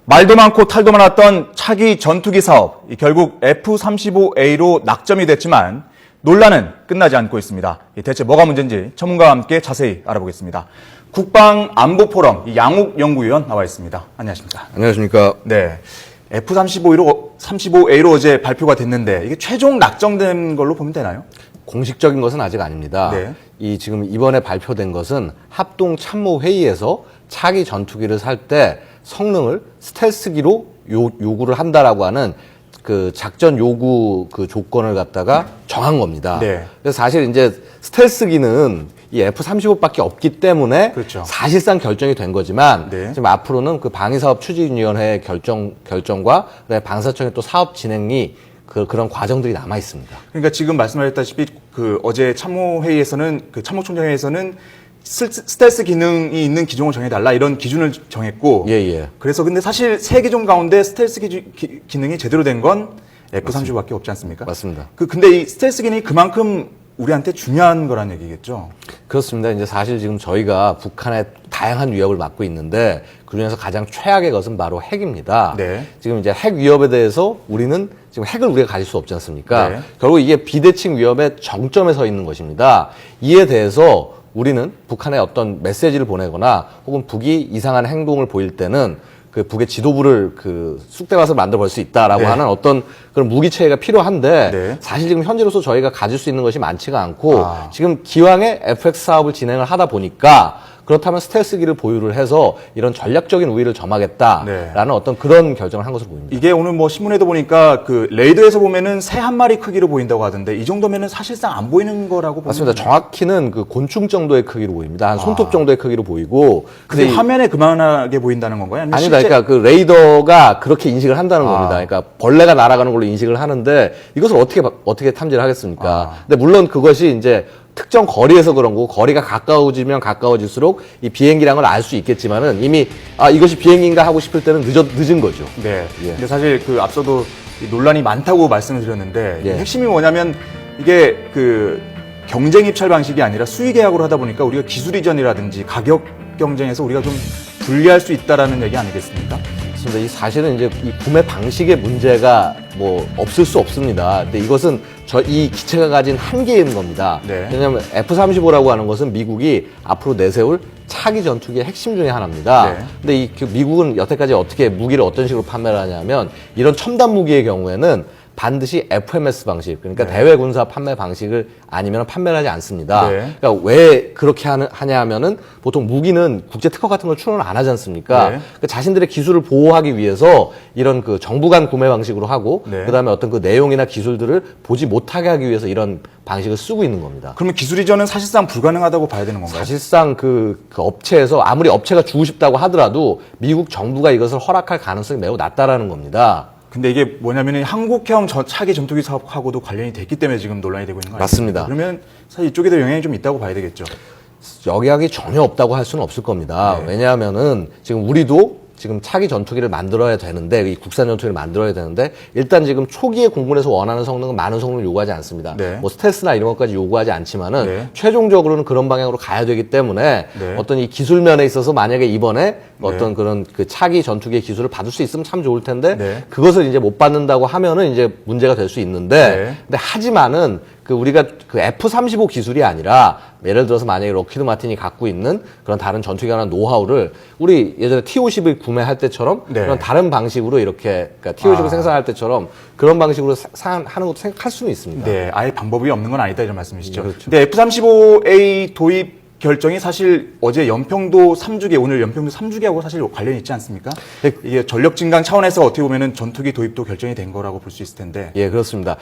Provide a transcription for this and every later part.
말도 많고 탈도 많았던 차기 전투기 사업, 결국 F-35A로 낙점이 됐지만 논란은 끝나지 않고 있습니다. 대체 뭐가 문제인지 전문가와 함께 자세히 알아보겠습니다. 국방안보포럼 양욱 연구위원 나와 있습니다. 안녕하십니까? 안녕하십니까? 네, F-35A로 어제 발표가 됐는데 이게 최종 낙점된 걸로 보면 되나요? 공식적인 것은 아직 아닙니다. 네. 지금 이번에 발표된 것은 합동참모회의에서 차기 전투기를 살 때 성능을 스텔스기로 요구를 한다라고 하는 그 작전 요구 그 조건을 갖다가 정한 겁니다. 네. 그래서 사실 이제 스텔스기는 이 F-35밖에 없기 때문에 그렇죠. 사실상 결정이 된 거지만 네. 지금 앞으로는 그 방위사업추진위원회 결정과 그다음에 방사청의 또 사업 진행이 그런 과정들이 남아 있습니다. 그러니까 지금 말씀하셨다시피 어제 참모회의에서는 참모총장회에서는 스텔스 기능이 있는 기종을 정해달라 이런 기준을 정했고. 예. 그래서 근데 사실 세 기종 가운데 스텔스 기능이 제대로 된 건 F-35밖에 없지 않습니까? 맞습니다. 근데 이 스텔스 기능이 그만큼 우리한테 중요한 거란 얘기겠죠? 그렇습니다. 이제 사실 지금 저희가 북한의 다양한 위협을 맞고 있는데 그중에서 가장 최악의 것은 바로 핵입니다. 네. 지금 이제 핵 위협에 대해서 우리는 지금 핵을 우리가 가질 수 없지 않습니까? 네. 결국 이게 비대칭 위협의 정점에 서 있는 것입니다. 이에 대해서 우리는 북한에 어떤 메시지를 보내거나 혹은 북이 이상한 행동을 보일 때는 그 북의 지도부를 쑥대밭을 만들어 볼 수 있다라고 네. 하는 어떤 그런 무기 체계가 필요한데 네. 사실 지금 현재로서 저희가 가질 수 있는 것이 많지가 않고 지금 기왕에 FX 사업을 진행을 하다 보니까 그렇다면 스텔스기를 보유를 해서 이런 전략적인 우위를 점하겠다라는 네. 어떤 그런 결정을 한 것으로 보입니다. 이게 오늘 신문에도 보니까 레이더에서 보면은 새 한 마리 크기로 보인다고 하던데 이 정도면은 사실상 안 보이는 거라고 보면 맞습니다. 정확히는 그 곤충 정도의 크기로 보입니다. 한 손톱 정도의 크기로 보이고. 근데 화면에 그만하게 보인다는 건가요? 아니면 아니다. 그러니까 그 레이더가 그렇게 인식을 한다는 겁니다. 그러니까 벌레가 날아가는 걸로 인식을 하는데 이것을 어떻게 탐지를 하겠습니까? 근데 물론 그것이 이제 특정 거리에서 그런 거고 거리가 가까워지면 가까워질수록 이 비행기량을 알 수 있겠지만은 이미 이것이 비행기인가 하고 싶을 때는 늦은 거죠. 네. 예. 근데 사실 앞서도 논란이 많다고 말씀을 드렸는데 예. 핵심이 뭐냐면 이게 경쟁 입찰 방식이 아니라 수의 계약으로 하다 보니까 우리가 기술 이전이라든지 가격 경쟁에서 우리가 좀 불리할 수 있다라는 얘기 아니겠습니까? 그렇습니다. 이 사실은 이제 이 구매 방식의 문제가 없을 수 없습니다. 근데 이것은 이 기체가 가진 한계인 겁니다. 네. 왜냐하면 F-35라고 하는 것은 미국이 앞으로 내세울 차기 전투기의 핵심 중에 하나입니다. 네. 근데 미국은 여태까지 어떻게 무기를 어떤 식으로 판매를 하냐면 이런 첨단 무기의 경우에는 반드시 FMS 방식, 그러니까 네. 대외 군사 판매 방식을 아니면 판매를 하지 않습니다. 네. 그러니까 왜 그렇게 하냐 하면은 보통 무기는 국제 특허 같은 걸 출원을 안 하지 않습니까? 네. 그러니까 자신들의 기술을 보호하기 위해서 이런 정부 간 구매 방식으로 하고 네. 그다음에 어떤 내용이나 기술들을 보지 못하게 하기 위해서 이런 방식을 쓰고 있는 겁니다. 그러면 기술 이전은 사실상 불가능하다고 봐야 되는 건가요? 사실상 그 업체에서 아무리 업체가 주고 싶다고 하더라도 미국 정부가 이것을 허락할 가능성이 매우 낮다라는 겁니다. 근데 이게 뭐냐면은 한국형 차기 전투기 사업하고도 관련이 됐기 때문에 지금 논란이 되고 있는 거 아닙니까? 맞습니다. 그러면 사실 이쪽에도 영향이 좀 있다고 봐야 되겠죠. 영향이 전혀 없다고 할 수는 없을 겁니다. 네. 왜냐하면은 지금 우리도 지금 차기 전투기를 만들어야 되는데, 이 국산 전투기를 만들어야 되는데, 일단 지금 초기에 공군에서 원하는 성능은 많은 성능을 요구하지 않습니다. 네. 스텔스나 이런 것까지 요구하지 않지만은, 네. 최종적으로는 그런 방향으로 가야 되기 때문에, 네. 어떤 이 기술 면에 있어서 만약에 이번에 어떤 그런 차기 전투기의 기술을 받을 수 있으면 참 좋을 텐데, 네. 그것을 이제 못 받는다고 하면은 이제 문제가 될 수 있는데, 네. 근데 하지만은, 우리가 F-35 기술이 아니라 예를 들어서 만약에 록히드 마틴이 갖고 있는 그런 다른 전투기에 관한 노하우를 우리 예전에 T-50을 구매할 때처럼 네. 그런 다른 방식으로 이렇게 그러니까 T-50을 생산할 때처럼 그런 방식으로 하는 것도 생각할 수는 있습니다. 네, 아예 방법이 없는 건 아니다 이런 말씀이시죠. 그렇죠. 근데 F-35A 도입 결정이 사실 어제 연평도 3주기, 오늘 연평도 3주기하고 사실 관련이 있지 않습니까? 이게 전력 증강 차원에서 어떻게 보면은 전투기 도입도 결정이 된 거라고 볼 수 있을 텐데. 예, 그렇습니다.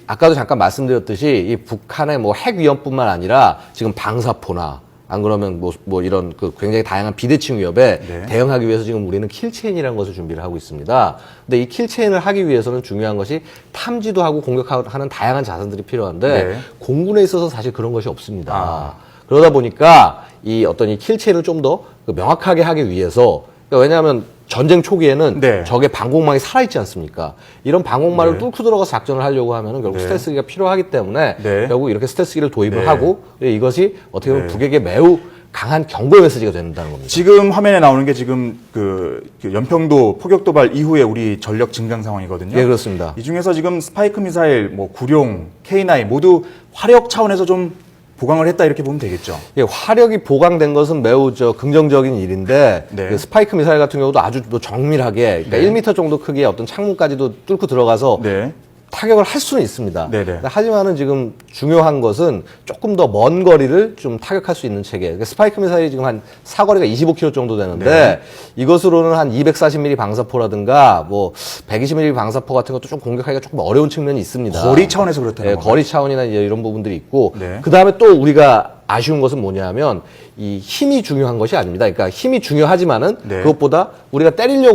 아까도 잠깐 말씀드렸듯이 이 북한의 핵 위협뿐만 아니라 지금 방사포나 안 그러면 이런 굉장히 다양한 비대칭 위협에 네. 대응하기 위해서 지금 우리는 킬체인이라는 것을 준비를 하고 있습니다. 근데 이 킬체인을 하기 위해서는 중요한 것이 탐지도 하고 공격하는 다양한 자산들이 필요한데 네. 공군에 있어서 사실 그런 것이 없습니다. 그러다 보니까 이 킬체인을 좀 더 명확하게 하기 위해서 왜냐하면 전쟁 초기에는 네. 적의 방공망이 살아있지 않습니까? 이런 방공망을 네. 뚫고 들어가서 작전을 하려고 하면은 결국 네. 스텔스기가 필요하기 때문에 네. 결국 이렇게 스텔스기를 도입을 네. 하고 이것이 어떻게 보면 네. 북에게 매우 강한 경고의 메시지가 된다는 겁니다. 지금 화면에 나오는 게 지금 그 연평도 포격 도발 이후에 우리 전력 증강 상황이거든요. 예, 그렇습니다. 이 중에서 지금 스파이크 미사일, 뭐 구룡, K9 모두 화력 차원에서 좀 보강을 했다 이렇게 보면 되겠죠. 예, 화력이 보강된 것은 매우 긍정적인 일인데 네. 그 스파이크 미사일 같은 경우도 아주 뭐 정밀하게 그러니까 네. 1m 정도 크기의 어떤 창문까지도 뚫고 들어가서 네. 타격을 할 수는 있습니다. 네네. 하지만은 지금 중요한 것은 조금 더 먼 거리를 좀 타격할 수 있는 체계. 그러니까 스파이크 미사일이 지금 한 사거리가 25km 정도 되는데 네. 이것으로는 한 240mm 방사포라든가 뭐 120mm 방사포 같은 것도 좀 공격하기가 조금 어려운 측면이 있습니다. 거리 차원에서 그렇다는 예, 건가요? 거리 차원이나 이제 이런 부분들이 있고 네. 그 다음에 또 우리가 아쉬운 것은 뭐냐면 이 힘이 중요한 것이 아닙니다. 그러니까 힘이 중요하지만은 네. 그것보다 우리가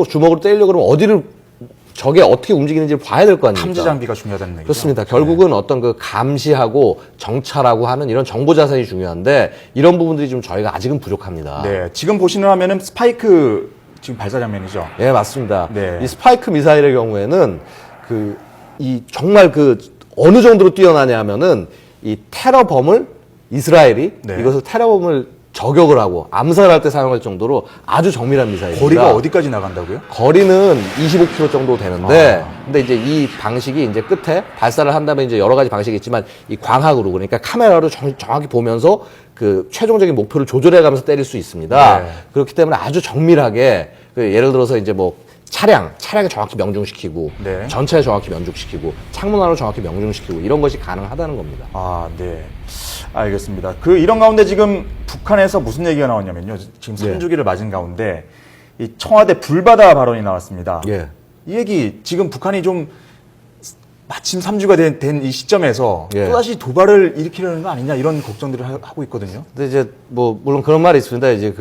주먹으로 때리려고 그러면 어디를 적이 어떻게 움직이는지를 봐야 될 거 아닙니까? 탐지 장비가 중요하다는 얘기죠. 그렇습니다. 결국은 어떤 그 감시하고 정찰하고 하는 이런 정보 자산이 중요한데 이런 부분들이 좀 저희가 아직은 부족합니다. 네. 지금 보시는 화면은 스파이크 지금 발사 장면이죠. 예, 맞습니다. 네. 이 스파이크 미사일의 경우에는 정말 어느 정도로 뛰어나냐 하면은 이 테러범을 이스라엘이 네. 이것을 테러범을 저격을 하고 암살할 때 사용할 정도로 아주 정밀한 미사일입니다. 거리가 어디까지 나간다고요? 거리는 25km 정도 되는데, 근데 이제 이 방식이 이제 끝에 발사를 한다면 이제 여러 가지 방식이 있지만 이 광학으로 그러니까 카메라로 정확히 보면서 그 최종적인 목표를 조절해 가면서 때릴 수 있습니다. 네. 그렇기 때문에 아주 정밀하게 예를 들어서 이제 뭐 차량에 정확히 명중시키고 네. 전차에 정확히 명중시키고 창문 안으로 정확히 명중시키고 이런 것이 가능하다는 겁니다. 아, 네. 알겠습니다. 이런 가운데 지금 북한에서 무슨 얘기가 나왔냐면요. 지금 예. 3주기를 맞은 가운데 이 청와대 불바다 발언이 나왔습니다. 예. 이 얘기 지금 북한이 좀 마침 3주가 된 이 시점에서 예. 또다시 도발을 일으키려는 거 아니냐 이런 걱정들을 하고 있거든요. 근데 이제 뭐 물론 그런 말이 있습니다. 이제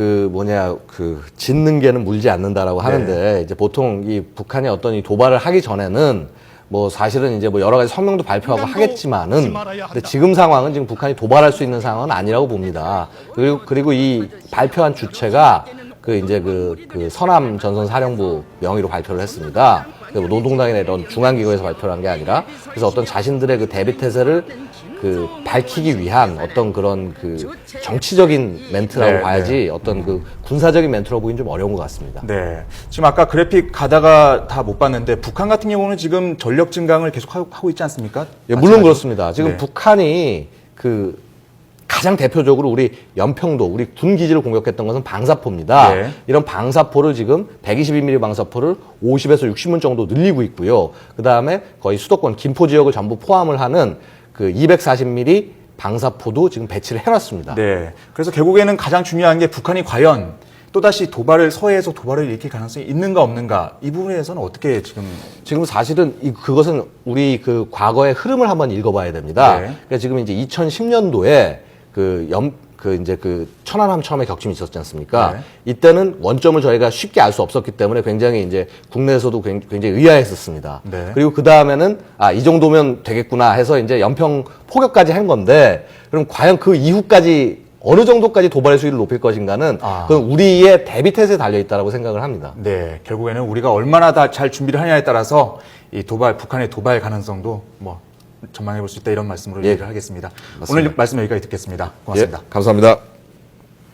짖는 개는 물지 않는다라고 하는데 이제 보통 이 북한이 어떤 이 도발을 하기 전에는 뭐 사실은 이제 뭐 여러 가지 성명도 발표하고 하겠지만은 근데 지금 상황은 지금 북한이 도발할 수 있는 상황은 아니라고 봅니다. 그리고 이 발표한 주체가 서남 전선 사령부 명의로 발표를 했습니다. 노동당이나 이런 중앙기구에서 발표를 한 게 아니라 그래서 어떤 자신들의 그 대비 태세를 밝히기 위한 어떤 그런 정치적인 멘트라고 네, 봐야지 어떤 군사적인 멘트라고 보기는 좀 어려운 것 같습니다. 네. 지금 아까 그래픽 가다가 다 못 봤는데 북한 같은 경우는 지금 전력 증강을 계속 하고 있지 않습니까? 예, 물론 그렇습니다. 지금 네. 북한이 가장 대표적으로 우리 연평도, 우리 군 기지를 공격했던 것은 방사포입니다. 네. 이런 방사포를 지금 122mm 방사포를 50에서 60문 정도 늘리고 있고요. 그 다음에 거의 수도권, 김포 지역을 전부 포함을 하는 240mm 방사포도 지금 배치를 해놨습니다. 네. 그래서 결국에는 가장 중요한 게 북한이 과연 또다시 서해에서 도발을 일으킬 가능성이 있는가 없는가 이 부분에 대해서는 어떻게 지금 사실은 그것은 우리 과거의 흐름을 한번 읽어봐야 됩니다. 네. 그러니까 지금 이제 2010년도에 천안함 처음에 격침이 있었지 않습니까? 네. 이때는 원점을 저희가 쉽게 알 수 없었기 때문에 굉장히 이제 국내에서도 굉장히 의아했었습니다. 네. 그리고 그 다음에는 이 정도면 되겠구나 해서 이제 연평 포격까지 한 건데 그럼 과연 그 이후까지 어느 정도까지 도발의 수위를 높일 것인가는 그건 우리의 대비 태세에 달려 있다라고 생각을 합니다. 네, 결국에는 우리가 얼마나 잘 준비를 하냐에 따라서 이 북한의 도발 가능성도 전망해 볼 수 있다 이런 말씀으로 얘기를 하겠습니다. 맞습니다. 오늘 말씀 여기까지 듣겠습니다. 고맙습니다. 예, 감사합니다.